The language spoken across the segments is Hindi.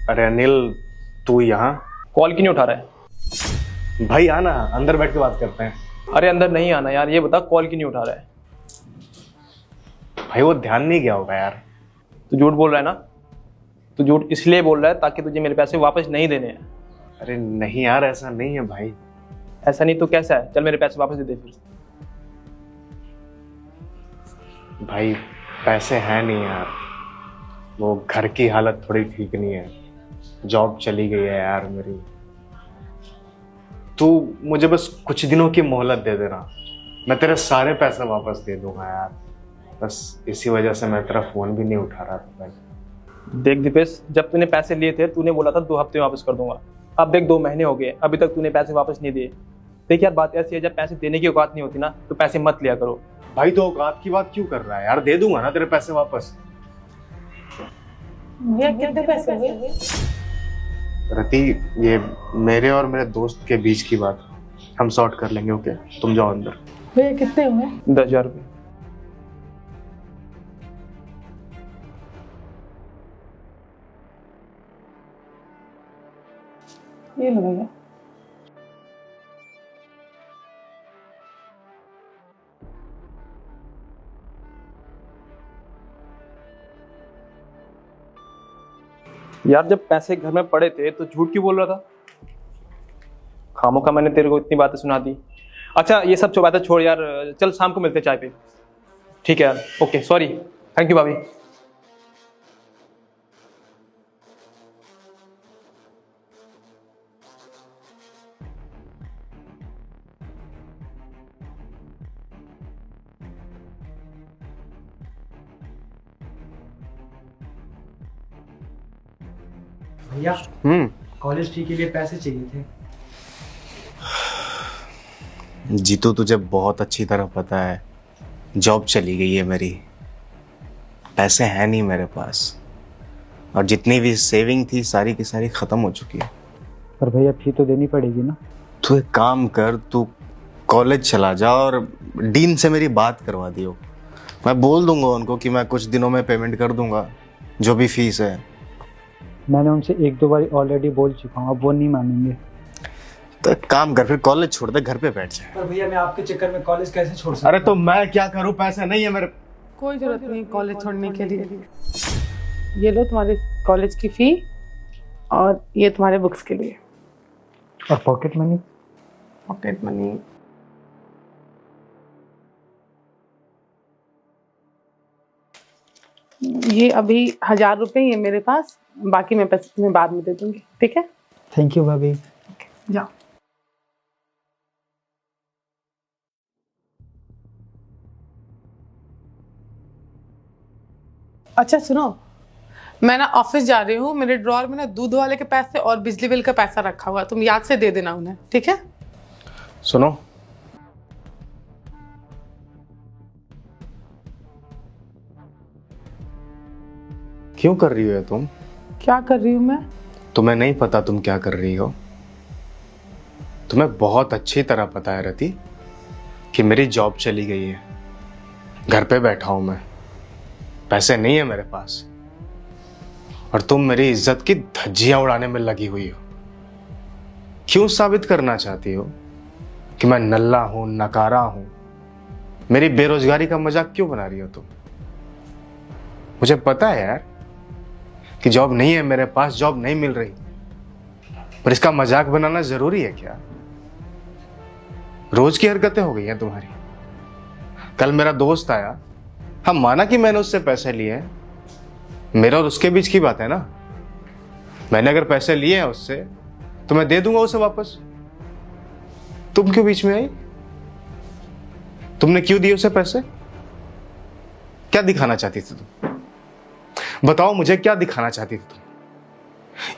अरे अनिल, तू यहाँ? कॉल क्यों नहीं उठा रहा है? भाई आना, अंदर बैठ के बात करते हैं। अरे अंदर नहीं आना यार, ये बता कॉल क्यों नहीं उठा रहा है? भाई वो ध्यान नहीं गया होगा यार। तू झूठ बोल रहा है ना? तू झूठ इसलिए बोल रहा है ताकि तुझे मेरे पैसे वापस नहीं देने हैं। अरे नहीं यार, ऐसा नहीं है भाई। ऐसा नहीं तो कैसा है? चल मेरे पैसे वापस दे दे फिर। भाई पैसे हैं नहीं यार, वो घर की हालत थोड़ी ठीक नहीं है, जॉब चली गई है यार मेरी। तू मुझे बस कुछ दिनों की मोहलत दे देना, मैं तेरे सारे पैसे वापस दे दूंगा यार। बस इसी वजह से मैं तेरा फोन भी नहीं उठा रहा था भाई। देख दीपेश, जब तूने पैसे लिए थे तूने बोला था 2 हफ्ते में वापस कर दूंगा। अब देख 2 महीने हो गए, अभी तक तूने पैसे वापस नहीं दिए। देख यार, बात ऐसी है, जब पैसे देने की औकात नहीं होती ना तो पैसे मत लिया करो। भाई तो औकात की बात क्यों कर रहा है यार? दे दूंगा ना तेरे पैसे वापस। भैया कितने पैसे हुए? रति, ये मेरे और मेरे दोस्त के बीच की बात, हम सॉर्ट कर लेंगे। ओके, तुम जाओ अंदर। भैया कितने हुए? 10,000 रुपये। ये लो भैया। यार जब पैसे घर में पड़े थे तो झूठ क्यों बोल रहा था? खामों का मैंने तेरे को इतनी बातें सुना दी। अच्छा ये सब बातें छोड़ यार, चल शाम को मिलते हैं चाय पे। ठीक है यार, ओके, सॉरी, थैंक यू भाभी। भैया कॉलेज फी के लिए पैसे चाहिए थे। जीतू, तुझे बहुत अच्छी तरह पता है जॉब चली गई है मेरी, पैसे हैं नहीं मेरे पास, और जितनी भी सेविंग थी सारी की सारी खत्म हो चुकी है। पर भैया फी तो देनी पड़ेगी ना। तू एक काम कर, तू कॉलेज चला जा और डीन से मेरी बात करवा दियो। मैं बोल दूंगा उनको कि मैं कुछ दिनों में पेमेंट कर दूंगा जो भी फीस है। मैंने उनसे 1-2 बार ऑलरेडी बोल चुका हूँ, अब वो नहीं मानेंगे। तो एक काम कर, फिर कॉलेज छोड़ दे, घर पे बैठ जाए। पर भैया मैं आपके चक्कर में कॉलेज कैसे छोड़ सकता? अरे तो मैं क्या करूं, पैसे नहीं है मेरे। कोई जरूरत नहीं कॉलेज छोड़ने के लिए। ये लो तुम्हारे कॉलेज की फी और ये तुम्हारे बुक्स के लिए। और पॉकेट मनी? पॉकेट मनी ये अभी 1000 रुपए ही है मेरे पास, बाकी मैं पैसे तुम्हें बाद में दे दूंगी, ठीक है? थैंक यू भाभी। जाओ। अच्छा सुनो, मैं ना ऑफिस जा रही हूँ, मेरे ड्रॉअर में ना दूध वाले के पैसे और बिजली बिल का पैसा रखा हुआ है, तुम याद से दे देना उन्हें, ठीक है? सुनो, क्यों कर रही हो ये तुम? क्या कर रही हूँ मैं? तुम्हें नहीं पता तुम क्या कर रही हो? तुम्हें बहुत अच्छी तरह पता है रति कि मेरी जॉब चली गई है, घर पे बैठा हूं मैं, पैसे नहीं है मेरे पास, और तुम मेरी इज्जत की धज्जियां उड़ाने में लगी हुई हो। क्यों साबित करना चाहती हो कि मैं नल्ला हूं, नकारा हूं? मेरी बेरोजगारी का मजाक क्यों बना रही हो तुम? मुझे पता है यार कि जॉब नहीं है मेरे पास, जॉब नहीं मिल रही, पर इसका मजाक बनाना जरूरी है क्या? रोज की हरकतें हो गई हैं तुम्हारी। कल मेरा दोस्त आया, हम माना कि मैंने उससे पैसे लिए हैं, मेरा और उसके बीच की बात है ना। मैंने अगर पैसे लिए हैं उससे तो मैं दे दूंगा उसे वापस। तुम क्यों बीच में आई? तुमने क्यों दिए उसे पैसे? क्या दिखाना चाहती थी तुम? बताओ मुझे, क्या दिखाना चाहती थी तुम?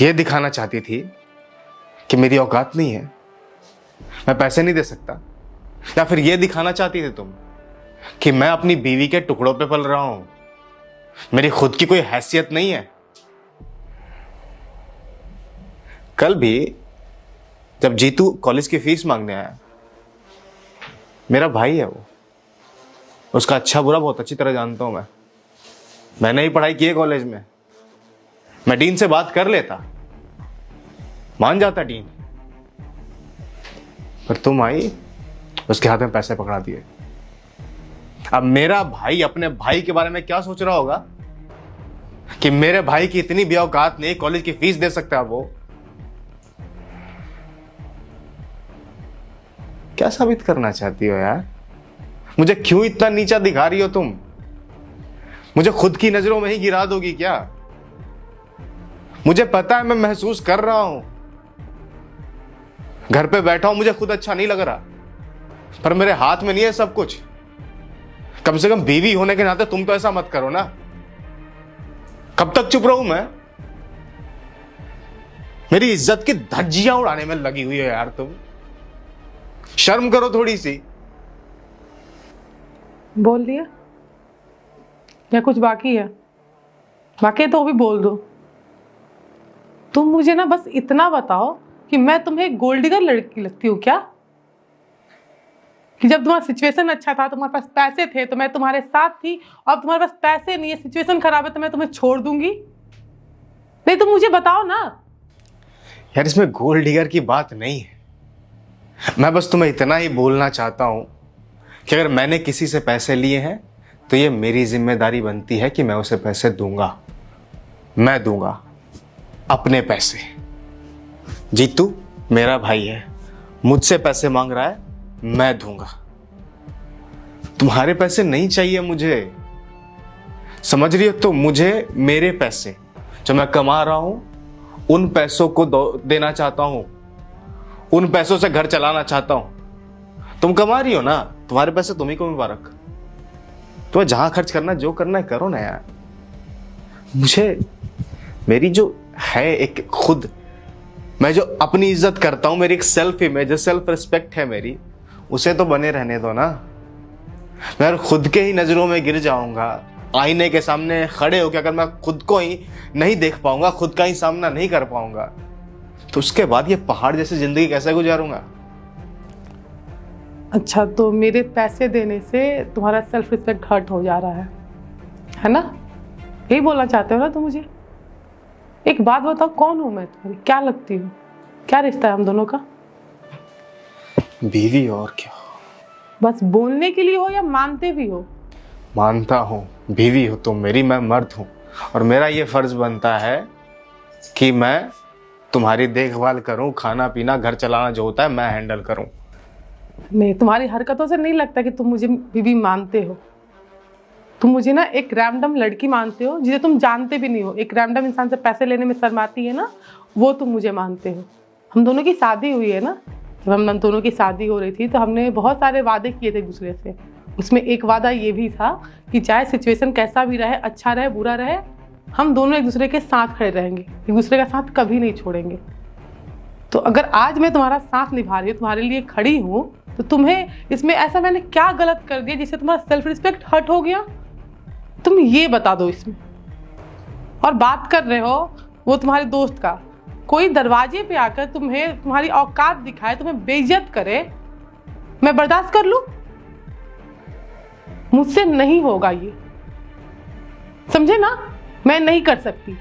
यह दिखाना चाहती थी कि मेरी औकात नहीं है, मैं पैसे नहीं दे सकता? या फिर यह दिखाना चाहती थी तुम कि मैं अपनी बीवी के टुकड़ों पे पल रहा हूं, मेरी खुद की कोई हैसियत नहीं है? कल भी जब जीतू कॉलेज की फीस मांगने आया, मेरा भाई है वो, उसका अच्छा बुरा बहुत अच्छी तरह जानता हूं मैं। मैंने ही पढ़ाई की है कॉलेज में, मैं डीन से बात कर लेता, मान जाता डीन, पर तुम आई, उसके हाथ में पैसे पकड़ा दिए। अब मेरा भाई अपने भाई के बारे में क्या सोच रहा होगा कि मेरे भाई की इतनी भी औकात नहीं, कॉलेज की फीस दे सकता है वो। क्या साबित करना चाहती हो यार? मुझे क्यों इतना नीचा दिखा रही हो तुम? मुझे खुद की नजरों में ही गिरा दोगी क्या? मुझे पता है, मैं महसूस कर रहा हूं। घर पे बैठा हूं, मुझे खुद अच्छा नहीं लग रहा, पर मेरे हाथ में नहीं है सब कुछ। कम से कम बीवी होने के नाते तुम तो ऐसा मत करो ना। कब तक चुप रहूं मैं? मेरी इज्जत की धज्जियां उड़ाने में लगी हुई है यार तुम। शर्म करो थोड़ी सी। बोल दिया या कुछ बाकी है? बाकी है तो वो भी बोल दो। तुम मुझे ना बस इतना बताओ कि मैं तुम्हें गोल्ड डिगर लड़की लगती हूँ क्या? कि जब तुम्हारा सिचुएशन अच्छा था, तुम्हारे पास पैसे थे, तो मैं तुम्हारे साथ थी, और तुम्हारे पास पैसे नहीं है, सिचुएशन खराब है, तो मैं तुम्हें छोड़ दूंगी? नहीं, तुम मुझे बताओ ना। यार इसमें गोल्ड डिगर की बात नहीं है। मैं बस तुम्हें इतना ही बोलना चाहता हूं कि अगर मैंने किसी से पैसे लिए हैं तो ये मेरी जिम्मेदारी बनती है कि मैं उसे पैसे दूंगा। मैं दूंगा अपने पैसे। जीतू मेरा भाई है, मुझसे पैसे मांग रहा है, मैं दूंगा। तुम्हारे पैसे नहीं चाहिए मुझे, समझ रही हो? तो मुझे मेरे पैसे जो मैं कमा रहा हूं, उन पैसों को देना चाहता हूं, उन पैसों से घर चलाना चाहता हूं। तुम कमा रही हो ना, तुम्हारे पैसे तुम्ही को मुबारक। तुम्हें जहां खर्च करना, जो करना है करो ना यार। मुझे मेरी जो है एक खुद, मैं जो अपनी इज्जत करता हूं, मेरी एक सेल्फ इमेज, सेल्फ रिस्पेक्ट है मेरी, उसे तो बने रहने दो ना। मैं खुद के ही नजरों में गिर जाऊंगा, आईने के सामने खड़े होकर अगर मैं खुद को ही नहीं देख पाऊंगा, खुद का ही सामना नहीं कर पाऊंगा, तो उसके बाद ये पहाड़ जैसी जिंदगी कैसे गुजारूंगा? अच्छा, तो मेरे पैसे देने से तुम्हारा सेल्फ रिस्पेक्ट हर्ट हो जा रहा है ना? यही बोलना चाहते हो ना तुम मुझे? एक बात बताओ, कौन हूं मैं तुम्हारी? क्या लगती हूँ? क्या रिश्ता है हम दोनों का? बीवी और क्या। बस बोलने के लिए हो या मानते भी हो? मानता हूं, बीवी हो तुम मेरी, मैं मर्द हूं, और मेरा ये फर्ज बनता है कि मैं तुम्हारी देखभाल करूं, खाना पीना घर चलाना जो होता है मैं हैंडल करूं। नहीं, तुम्हारी हरकतों से नहीं लगता कि तुम मुझे बीवी मानते हो। तुम मुझे ना एक रैंडम लड़की मानते हो जिसे तुम जानते भी नहीं हो। एक रैंडम इंसान से पैसे लेने में शर्माती है ना, वो तुम मुझे मानते हो। हम दोनों की शादी हुई है ना, जब हम दोनों की शादी हो रही थी तो हमने बहुत सारे वादे किए थे एक दूसरे से। उसमें एक वादा ये भी था कि चाहे सिचुएशन कैसा भी रहे, अच्छा रहे बुरा रहे, हम दोनों एक दूसरे के साथ खड़े रहेंगे, एक दूसरे का साथ कभी नहीं छोड़ेंगे। तो अगर आज मैं तुम्हारा साथ निभा रही हूँ, तुम्हारे लिए खड़ी हूँ, तो तुम्हें इसमें ऐसा मैंने क्या गलत कर दिया जिससे तुम्हारा सेल्फ रिस्पेक्ट हर्ट हो गया? तुम ये बता दो इसमें। और बात कर रहे हो वो तुम्हारे दोस्त का, कोई दरवाजे पे आकर तुम्हें तुम्हारी औकात दिखाए, तुम्हें बेइज्जत करे, मैं बर्दाश्त कर लूं? मुझसे नहीं होगा ये, समझे ना? मैं नहीं कर सकती।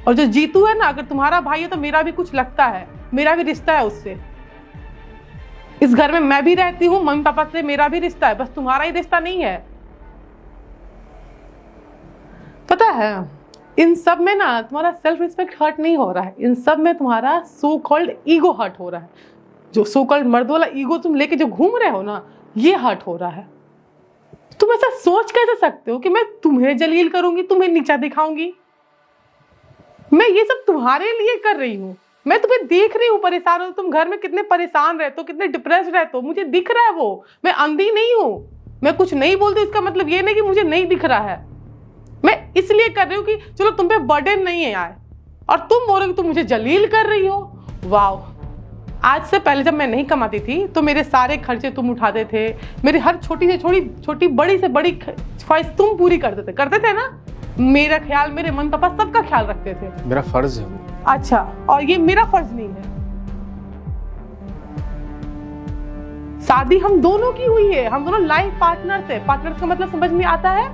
और जो जीतू है ना, अगर तुम्हारा भाई है तो मेरा भी कुछ लगता है, मेरा भी रिश्ता है उससे। इस घर में मैं भी रहती हूँ, मम्मी पापा से मेरा भी रिश्ता है, बस तुम्हारा ही रिश्ता नहीं है। पता है, इन सब में ना तुम्हारा सेल्फ रिस्पेक्ट हर्ट नहीं हो रहा है, इन सब में तुम्हारा सो कॉल्ड ईगो हर्ट हो रहा है। जो सो कॉल्ड मर्द वाला ईगो तुम लेके जो घूम रहे हो ना, ये हर्ट हो रहा है। तुम ऐसा सोच कैसे सकते हो कि मैं तुम्हें जलील करूंगी, तुम्हें नीचा दिखाऊंगी? मैं ये सब तुम्हारे लिए कर रही हूँ। मैं तुम्हें देख रही हूँ परेशान हो, तुम घर में कितने परेशान रहते हो, कितने डिप्रेस रहते हो, मुझे दिख रहा है वो। मैं अंधी नहीं हूँ, मैं कुछ नहीं बोलती इसका मतलब ये नहीं कि मुझे नहीं दिख रहा है। मैं इसलिए कर रही हूँ कि चलो तुम पे बर्डन नहीं है यार, और तुम बोल रहे हो कि तुम मुझे जलील कर रही हो। वाह, आज से पहले जब मैं नहीं कमाती थी तो मेरे सारे खर्चे तुम उठाते थे, मेरी हर छोटी से छोटी बड़ी से बड़ी ख्वाहिश तुम पूरी करते थे ना। मेरा ख्याल, मेरे मन पापा सबका ख्याल रखते थे। मेरा फर्ज है वो। अच्छा, और ये मेरा फर्ज नहीं है? शादी हम दोनों की हुई है, हम दोनों लाइफ पार्टनर्स है। पार्टनर्स का मतलब समझ में आता है?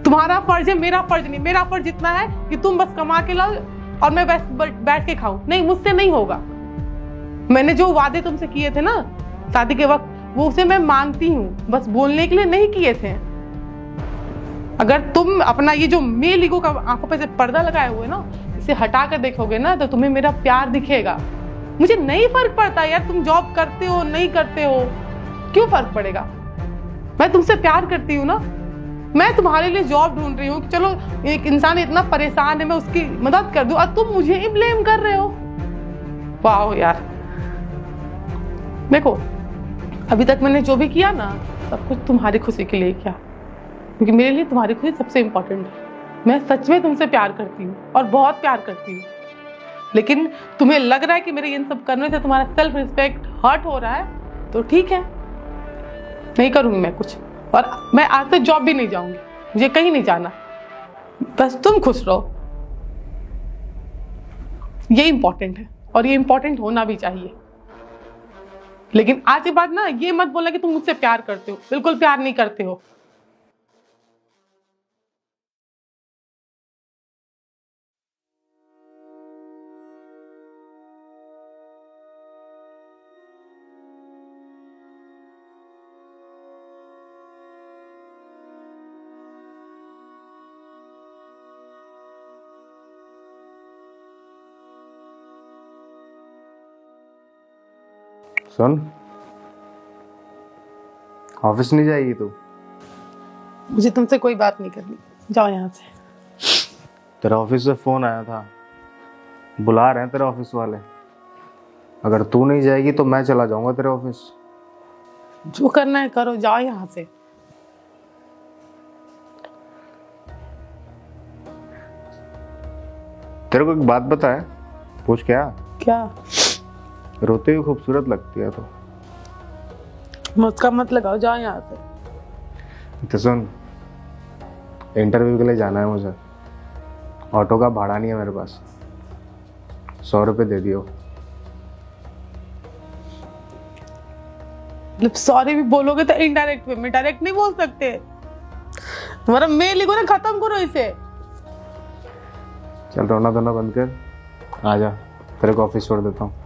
तुम्हारा फर्ज है, मेरा फर्ज नहीं। मेरा फर्ज इतना है कि तुम बस कमा के लाओ, और मैं बस बैठ के खाऊं। नहीं, मुझसे नहीं होगा। मैंने जो वादे तुमसे किए थे ना शादी के वक्त, वो उसे मैं मानती हूँ, बस बोलने के लिए नहीं किए थे। अगर तुम अपना ये जो मेल ईगो का आंखों पे से पर्दा लगाए हुए ना, इसे हटा कर देखोगे ना, तो तुम्हें मेरा प्यार दिखेगा। मुझे नहीं फर्क पड़ता यार तुम जॉब करते हो नहीं करते हो, क्यों फर्क पड़ेगा? मैं तुमसे प्यार करती हूँ ना। मैं तुम्हारे लिए जॉब ढूंढ रही हूँ कि चलो एक इंसान इतना परेशान है, मैं उसकी मदद कर दूं, और तुम मुझे ही ब्लेम कर रहे हो। वाह यार, देखो अभी तक मैंने जो भी किया ना, सब कुछ तुम्हारी खुशी के लिए किया, क्योंकि मेरे लिए तुम्हारी खुशी सबसे इंपॉर्टेंट है। मैं सच में तुमसे प्यार करती हूँ और बहुत प्यार करती हूँ, लेकिन तुम्हें लग रहा है कि मेरे इन सब करने से तुम्हारा सेल्फ रिस्पेक्ट हर्ट हो रहा है, तो ठीक है, नहीं करूंगी मैं कुछ। और मैं आज से जॉब भी नहीं जाऊंगी, मुझे कहीं नहीं जाना, बस तुम खुश रहो। ये इंपॉर्टेंट है और ये इंपॉर्टेंट होना भी चाहिए। लेकिन आज के बाद ना ये मत बोलना कि तुम मुझसे प्यार करते हो, बिल्कुल प्यार नहीं करते हो। सुन, ऑफिस नहीं जाएगी तू? मुझे तुमसे कोई बात नहीं करनी, जाओ यहाँ से। तेरा ऑफिस से फोन आया था, बुला रहे हैं तेरे ऑफिस वाले। अगर तू नहीं जाएगी तो मैं चला जाऊंगा तेरे ऑफिस। जो करना है करो, जाओ यहाँ से। तेरे को एक बात पता है? पूछ। क्या? क्या? रोते हुए खूबसूरत लगती है तो। मुझका मत लगाओ, जाओ यहाँ से। तो सुन, इंटरव्यू के लिए जाना है मुझे, ऑटो का भाड़ा नहीं है मेरे पास, 100 रुपये दे दियो। सॉरी भी बोलोगे तो इनडायरेक्ट वे में, डायरेक्ट नहीं बोल सकते। तुम्हारा मेल ईगो ना खत्म करो इसे। चल रोना धोना बंद कर, आ जा, तेरे को ऑफिस छोड़ देता हूँ।